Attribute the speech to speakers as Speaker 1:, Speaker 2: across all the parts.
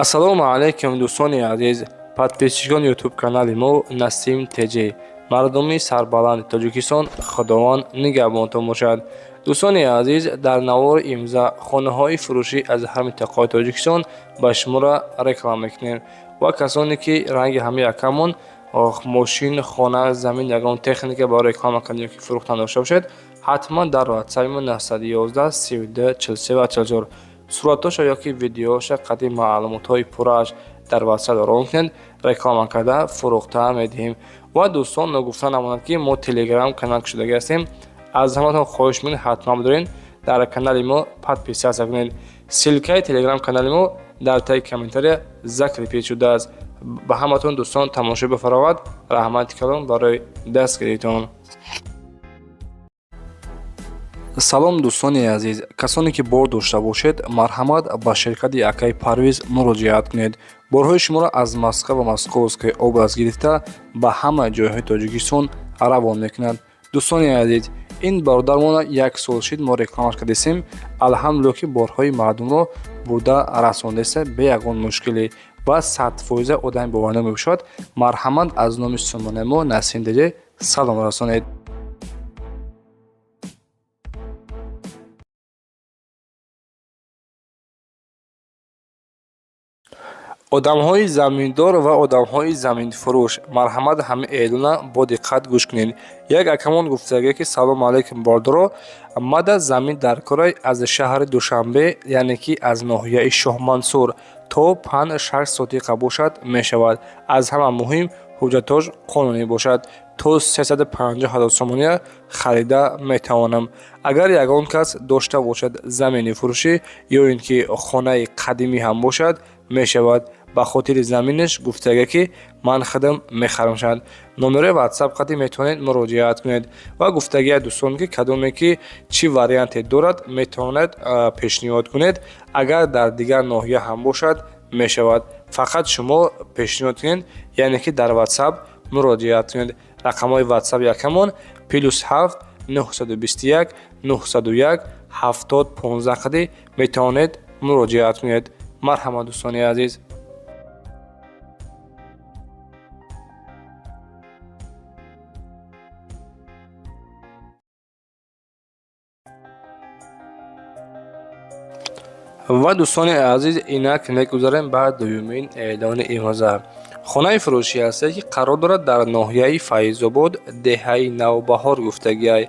Speaker 1: Ассалому алайкум дӯстони азиз, подписчикони ютуб канали мо Насим Теҷи. Мардуми сарбаланди Тоҷикистон, худованд нигаҳбонтон бошад. Дӯстони азиз, дар навори имза хонаҳои фурӯшӣ аз ҳар минтақаҳои Тоҷикистон ба шумора реклама мекунем ва касоне ки ранги ҳама якамон мошин, хона, замин ягон техника барои реклама кардан ки фурӯхтан дошта бошед, ҳатман дар ватсаби мо 911 32 43 44 суратоша ёки видеоша қадри маълумотҳои пуррааш дар ватсап равон кунед, реклама карда фурӯхта медиҳем. Ва дӯстон нагуфта намонад ки мо телеграм канал кушодаги ҳастем. Аз ҳаматон хоҳиш мекунем ҳатман бидорен дар канали мо подписатсия кунед. Силкаи телеграм канали мо дар таги комментария закрепид шудааст. Ба ҳаматон дӯстон тамошо бифаровад. Раҳмати калон барои дастгиритон. Салом дӯстони азиз, касоне ки бор дошта бошед, марҳамат ба ширкати Акай Парвиз муроҷиат кунед. Борҳои шуморо аз Москва ва Московская област гирифта ба ҳама ҷойҳои Тоҷикистон равон мекунад. Дӯстони азиз, ин бародармона 1 сол шид мо рекламаш кардесем. Алҳамдулилло ки борҳои мардумро бурда расондеса бе ягон мушкиле ва 100% одами боварда мебошад. Марҳамат аз номи сумонаи мо Насим Теҷи салом расонед. Одамҳои заминдор ва одамҳои заминфурӯш, марҳамат ҳама эълона бо диққат гӯш кунед. Як акамон гуфтагие ки салому алайкум бордоро, мада замин дар корай аз шаҳри Душанбе, яъне ки аз ноҳияи Шоҳмансур то 5-6 сотиқа бошад мешавад. Аз ҳама муҳим ҳуҷҷатош қонунӣ бошад. То 350 000 сомония харида метавонам. Агар ягон кас дошта бошад замини фурӯшӣ ё ин ки хонаи қадимӣ ҳам бошад, мешавад. Ба хотири заминаш гуфтаге ки ман худам мехармшад. Номерои ватсап қадӣ метавонед муроҷиат кунед ва гуфтагия дӯстон ки кадоме ки чӣ варианте дорад метавонед пешниҳод кунед. Агар дар дигар ноҳия ҳам бошад, мешавад. Фақат шумо пешниҳод кунед, яъне ки дар ватсап муроҷиат кунед. Рақамҳои ватсап якамон +7 921 901 7015 қадӣ метавонед муроҷиат кунед. Марҳамат дӯстони азиз. ва дӯстони азиз, инак мегузарем ба дуюмин эълони имрӯза. Хонаи фурӯшӣ ҳастае ки қарор дорад дар ноҳияи Файзобод, деҳаи Навбаҳор гуфтагиай.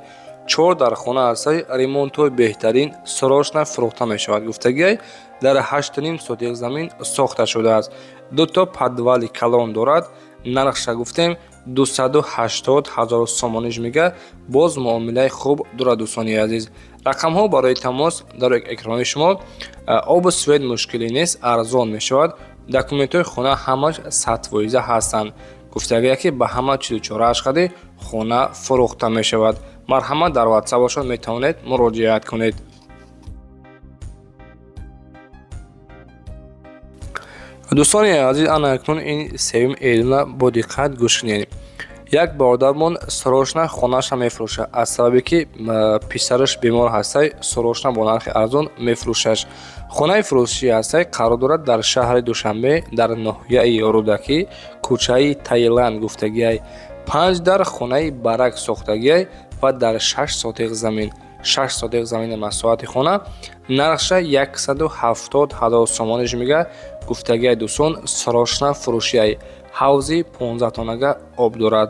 Speaker 1: 4 дар хона ҳастае, ремонтҳои беҳтарин, сарошна фурӯхта мешавад гуфтагиай. Дар 8.5 сотиқ замин сохта шудааст. 2 подвали калон дорад. Нархша гуфтем 280 000 сомониш мега. Боз муомилаи хуб дорад дӯстони азиз. Рақамҳо барои тамос дар экрани шумо. Обу свет мушкилӣ нест, арзон мешавад. Документҳои хона ҳамаш 100% ҳастанд. Гуфтагия ки ба ҳама 44 қадӣ хона фурӯхта мешавад. Марҳамат дар ватсапашон метавонед муроҷиат кунед. дӯстони азиз, ана акнун ин сеюм эълона бо диққат гӯш кунед. Як бародармон сарошна хонаша мефурӯшад. Аз сабабе ки писараш бемор ҳастае, сарошна бо нархи арзон мефурӯшаш. Хонаи фурӯшӣ ҳастае, қарор дорад дар шаҳри Душанбе, дар ноҳияи Рӯдакӣ, кӯчаи Таиланд гуфтагиай. 5 дар хонаи барак сохтагиай ва дар 6 сотиқ замин. 6 сотиқ замини масоҳати хона. Нархша 170 000 сомониш мега. гуфтагиай дӯстон сарошна фурӯшиай. ҳавзи 15 тонага об дорад.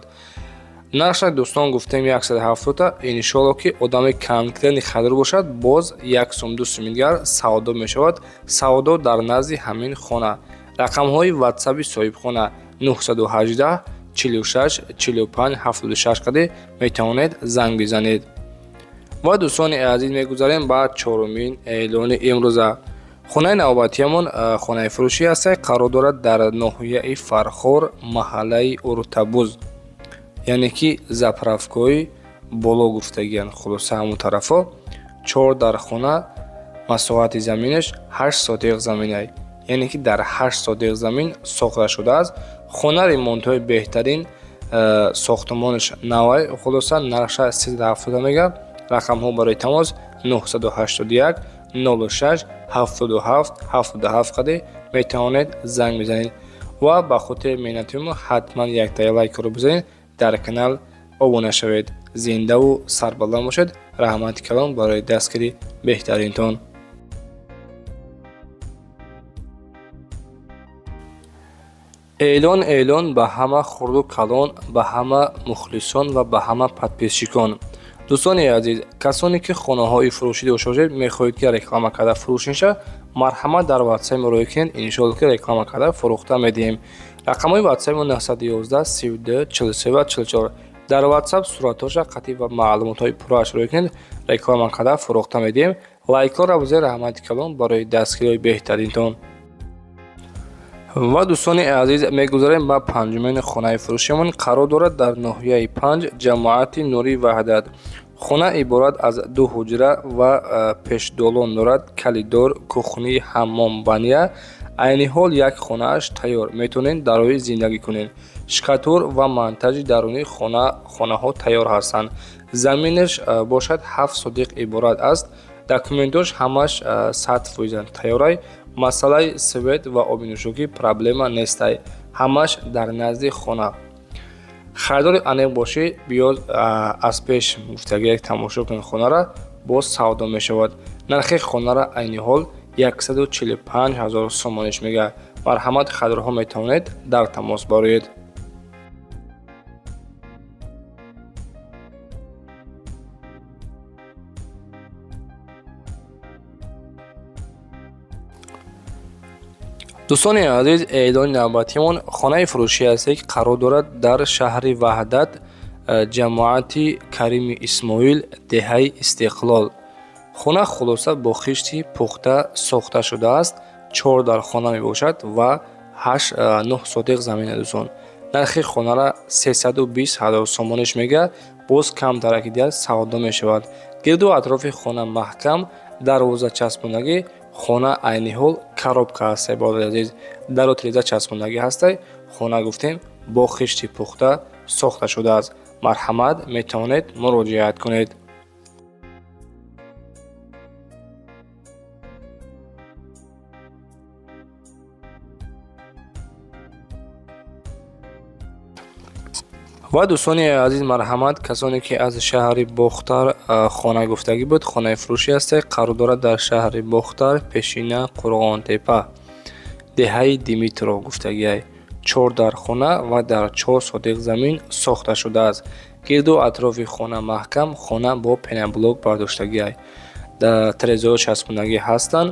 Speaker 1: Нархша дӯстон гуфтем 170. Иншоалло ки одами камкирани хадр бошад, боз 1 сум 2 сумгар савдо мешавад. Савдо дар назди ҳамин хона. Рақамҳои ватсаби соҳибхона 918 46 45 76 қадӣ метавонед занг бизанед. ва дӯстони азиз, мегузарем ба чорумин эълони имрӯза. Хонаи навбатиамон хонаи фурӯшӣ ҳастае, қарор дорад дар ноҳияи Фархор, маҳаллаи Уртабуз, яъне ки заправкои боло гуфтагиан. хулоса ҳамон тарафо. 4 дар хона, масоҳати заминаш 8 сотиқ заминай, яъне ки дар 8 сотиқ замин сохта шудааст. Хона ремонтҳои беҳтарин, сохтмонаш навай. хулоса нархша 370 мега. Рақамҳо барои тамос 981 06 77 77 қаде метавонед занг бизанед ва ба хотири меҳнати мо ҳатман яктая лайкро бизанед, дар канал обуна шавед. Зиндаву сарбаланд бошед. Раҳмати калон барои дастгирии беҳтаринтон. эълон ба ҳама хурду калон, ба ҳама мухлисон ва ба ҳама подписчикон. дӯстони азиз, касоне ки хонаҳои фурӯшӣ дошта мехоҳед ки реклама карда фурӯшиша, марҳамат дар ватсап муроҷиат кунед. иншоалло ки реклама карда фурӯхта медиҳем. рақамҳои ватсаби мо 911 32 43 44. дар ватсап суратҳоша қатъӣ ва маълумотҳои пуррааш муроҷиат кунед. реклама карда фурӯхта медиҳем. лайкҳоро бизанед. раҳмати калон барои дастгирии беҳтаринтон. ва дӯстони азиз, мегузарем ба панҷумин хонаи фурӯшиамон. қарор дорад дар ноҳияи 5 ҷамоати Нури Ваҳдат. хона иборат аз 2 ҳуҷра ва пешдолон дорад. калидор, кухни, ҳаммом, баня. айни ҳол як хонааш тайёр, метавонед дар он зиндагӣ кунед. шкатур ва монтажи дарунии хонаҳо тайёр ҳастанд. заминаш бошад 7 сотиқ иборат аст. документош ҳамаш 100% тайёрай. масъалаи свет ва обинӯшокӣ проблема нестай. ҳамаш дар назди хона. харидори аниқ бошӣ, биёд аз пеш гуфтагиак тамошо кунед хонара, боз савдо мешавад. нархи хонара айни ҳол 145 000 сомониш мегӯяд. марҳамат, харидорҳо метавонед дар тамос бароед. дӯстони азиз, эълони навбатиамон хонаи фурӯшӣ ҳасте ки қарор дорад дар шаҳри Ваҳдат, ҷамоати Карими Исмоил, деҳаи Истиқлол. хона хулоса бо хишти пухта сохта шудааст. 4 дар хона мебошад ва 9 сотиқ замин дӯстон. нархи хонара 320 000 сомониш мегӯяд. боз камтараки дигар савдо мешавад. гирду атрофи хона маҳкам, дарвоза часпондагӣ. хона айни ҳол коробка ҳастай. боради азиз, дару тиреза часпондагӣ ҳастай. хона гуфтем бо хишти пухта сохта шудааст. марҳамат, метавонед муроҷиат кунед. ва дӯстони азиз, марҳамат, касоне ки аз шаҳри Бохтар хона гуфтагӣ буд, хонаи фурӯшӣ ҳасте. қарор дорад дар шаҳри Бохтар, пешина Қурғонтепа, деҳаи Димитров гуфтагиай. 4 дар хона ва дар 4 сотиқ замин сохта шудааст. гирду атрофи хона маҳкам. хона бо пеноблок бардоштагиай. тирезаҳо часпондагӣ ҳастанд.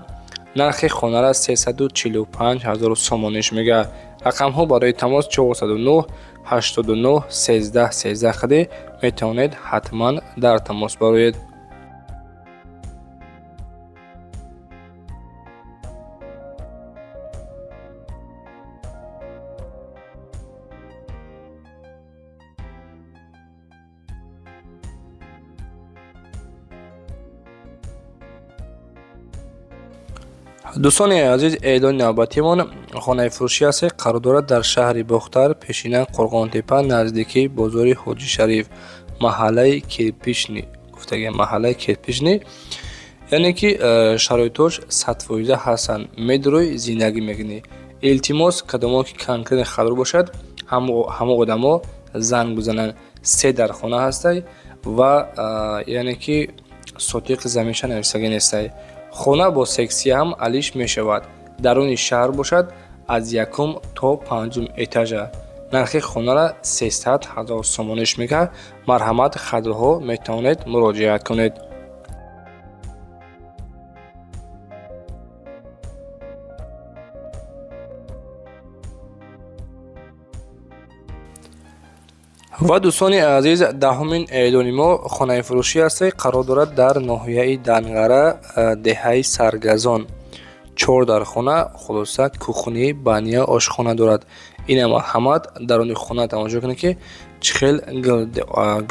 Speaker 1: нархи хонара 345 000 сомониш мегӯяд. рақамҳо барои тамос 409 89 13 13 қаде метавонед ҳатман дар тамос бароед. дӯстони азиз, эълони навбатиамон хонаи фурӯшӣ ҳаст. қарор дорад дар шаҳри Бохтар, пешина Қурғонтепа, наздикии бозори Ҳоҷи Шариф, маҳаллаи Кирпични гуфтагиам. маҳаллаи Кирпични, яъне ки шароитош 100% ҳастанд. медурои зиндагӣ мекунӣ. илтимос, кадомо ки конкретен харидор бошад, ҳамо одамо занг бизананд. 3 дар хона ҳастай ва яъне ки сотиқи заминша нависагӣ нестай. хона бо сексияам алиш мешавад. даруни шаҳр бошад. аз 1 то 5 этажа. нархи хонара 300 000 сомониш мегӯяд. марҳамат, харидорҳо метавонед муроҷиат кунед. ва дӯстони азиз, даҳумин эълони мо хонаи фурӯшӣ ҳаст. қарор дорад дар ноҳияи Данғара, деҳаи Саргазон. 4 дар хона, хулоса кухни, баня, ошхона дорад. ина марҳамат, даруни хона тамошо кунед ки чӣ хел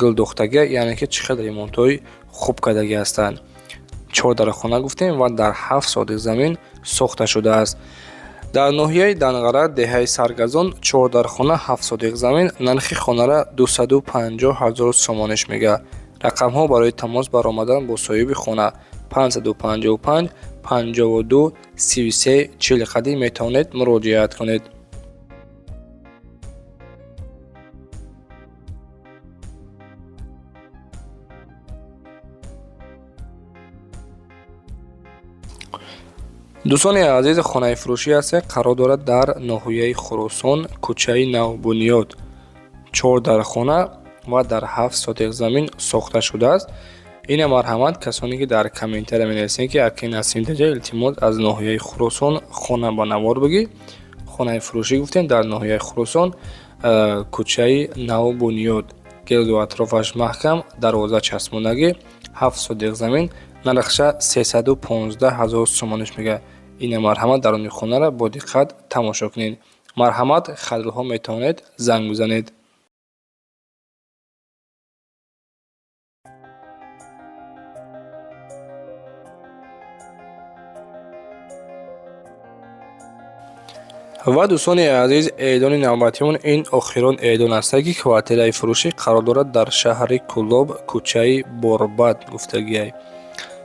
Speaker 1: гилдохтага, яъне ки чӣ хел ремонтҳои хуб кардагӣ ҳастанд. 4 дар хона гуфтем ва дар 7 сотиқ замин сохта шудааст. дар ноҳияи Данғара, деҳаи Саргазон, 4 дар хона, 7 сотиқ замин. нархи хонара 250 000 сомониш мегӯяд. рақамҳо барои тамос баромадан бо соҳиби хона 555 52 33 40 قدی میتونید مراجعت کنید. دوستان عزیز، خانه فروشی است قرار دارد در ناحیه خراسان، کوچه نوبنیاد 14 خانه و در 7 سوتق زمین ساخته شده است. این مرحمت کسانی که در کامنتر می نویسند که اکی نسیم دجا التماس از ناحیه خراسان خانه با نوار بگی. خانه فروشی گفتیم در ناحیه خراسان، کوچه نوبنیاد، گرد و اطرافش محکم، دروازه چسباندگی، 7 سوتق زمین، نرخش 315,000 سومانش میگه. این مرحمت در اون خانه را با دقت تماشا کنید. مرحمت خرید ها میتونید زنگ بزنید. و دوستان عزیز، اعلان نوبتیمون این آخرین اعلان است که کوارتر فروشی قرار دارد در شهر کلاب، کوچه بورباد گفتگی.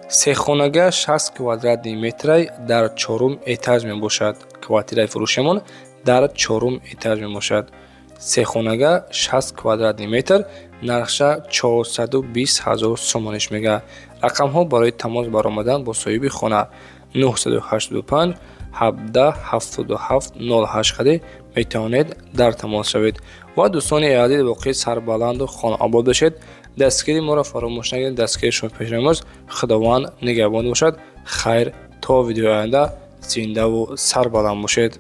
Speaker 1: سه خانگاه 60 کوادرات متر در 4 اتاج می باشد. کوارتر فروشمون در 4 اتاج می باشد. سه خانگاه 60 کوادرات متر، نرخش 420,000 سومانش میگه. رقم ها برای تماس برآمدن با صاحب خانه 985 17 77 08 قدی میتونید در تماس شوید. و دوستان عزیز، واقعی سربلند و خانه آباد باشید. دستگیری ما را فراموش نگیرید. دستگیر شما پیشنهاد خداوند نگهبان باشد. خیر تا ویدیو آینده زنده و سربلند باشید.